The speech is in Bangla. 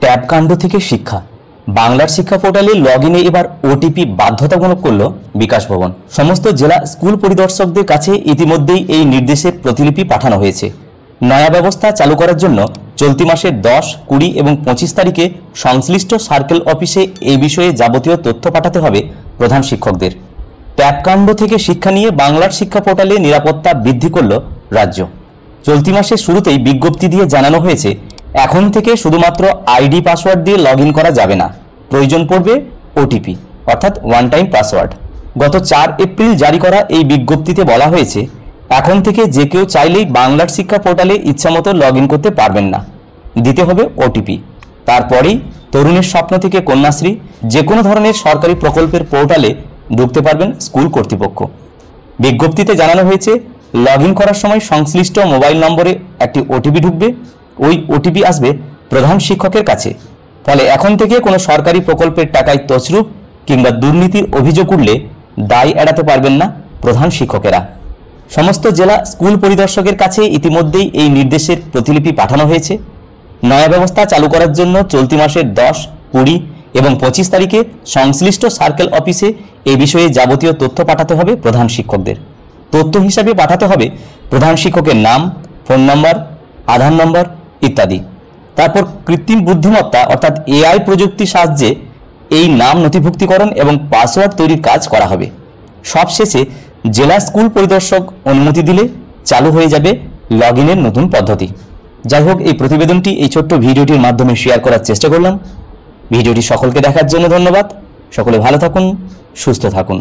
ট্যাব কাণ্ড থেকে শিক্ষা। বাংলার শিক্ষা পোর্টালে লগইনে এবার ওটিপি বাধ্যতামূলক করল বিকাশ ভবন। সমস্ত জেলা স্কুল পরিদর্শকদের কাছে ইতিমধ্যেই এই নির্দেশের প্রতিলিপি পাঠানো হয়েছে। নয়া ব্যবস্থা চালু করার জন্য চলতি মাসের 10, 20 এবং 25 তারিখে সংশ্লিষ্ট সার্কেল অফিসে এই বিষয়ে যাবতীয় তথ্য পাঠাতে হবে প্রধান শিক্ষকদের। ট্যাব কাণ্ড থেকে শিক্ষা নিয়ে বাংলার শিক্ষা পোর্টালে নিরাপত্তা বৃদ্ধি করল রাজ্য। চলতি মাসের শুরুতেই বিজ্ঞপ্তি দিয়ে জানানো হয়েছে, এখন থেকে শুধুমাত্র আইডি পাসওয়ার্ড দিয়ে লগইন করা যাবে না, প্রয়োজন পড়বে ওটিপি অর্থাৎ ওয়ান টাইম পাসওয়ার্ড। গত 4 এপ্রিল জারি করা এই বিজ্ঞপ্তিতে বলা হয়েছে, এখন থেকে যে কেউ চাইলেই বাংলার শিক্ষা পোর্টালে ইচ্ছামতো লগইন করতে পারবেন না, দিতে হবে ওটিপি। তারপরেই তরুণের স্বপ্ন থেকে কন্যাশ্রী, যে কোনো ধরনের সরকারি প্রকল্পের পোর্টালে ঢুকতে পারবেন স্কুল কর্তৃপক্ষ। বিজ্ঞপ্তিতে জানানো হয়েছে, লগইন করার সময় সংশ্লিষ্ট মোবাইল নম্বরে একটি ওটিপি ঢুকবে। ওই ওটিপি আসবে প্রধান শিক্ষকের কাছে। ফলে এখন থেকে কোনো সরকারি প্রকল্পের টাকায় তছরূপ কিংবা দুর্নীতির অভিযোগ উঠলে দায় এড়াতে পারবেন না প্রধান শিক্ষকেরা। সমস্ত জেলা স্কুল পরিদর্শকের কাছে ইতিমধ্যেই এই নির্দেশের প্রতিলিপি পাঠানো হয়েছে। নয়া ব্যবস্থা চালু করার জন্য চলতি মাসের 10, 20 এবং 25 তারিখে সংশ্লিষ্ট সার্কেল অফিসে এই বিষয়ে যাবতীয় তথ্য পাঠাতে হবে প্রধান শিক্ষকদের। তথ্য হিসাবে পাঠাতে হবে প্রধান শিক্ষকের নাম, ফোন নম্বর, আধার নম্বর ইত্যাদি। তারপর কৃত্রিম বুদ্ধিমত্তা অর্থাৎ এআই প্রযুক্তির সাহায্যে এই নাম নথিভুক্তিকরণ এবং পাসওয়ার্ড তৈরির কাজ করা হবে। সবশেষে জেলা স্কুল পরিদর্শক অনুমতি দিলে চালু হয়ে যাবে লগইনের নতুন পদ্ধতি। যাই হোক, এই প্রতিবেদনটি এই ছোট্ট ভিডিওটির মাধ্যমে শেয়ার করার চেষ্টা করলাম। ভিডিওটি সকলকে দেখার জন্য ধন্যবাদ। সকলে ভালো থাকুন, সুস্থ থাকুন।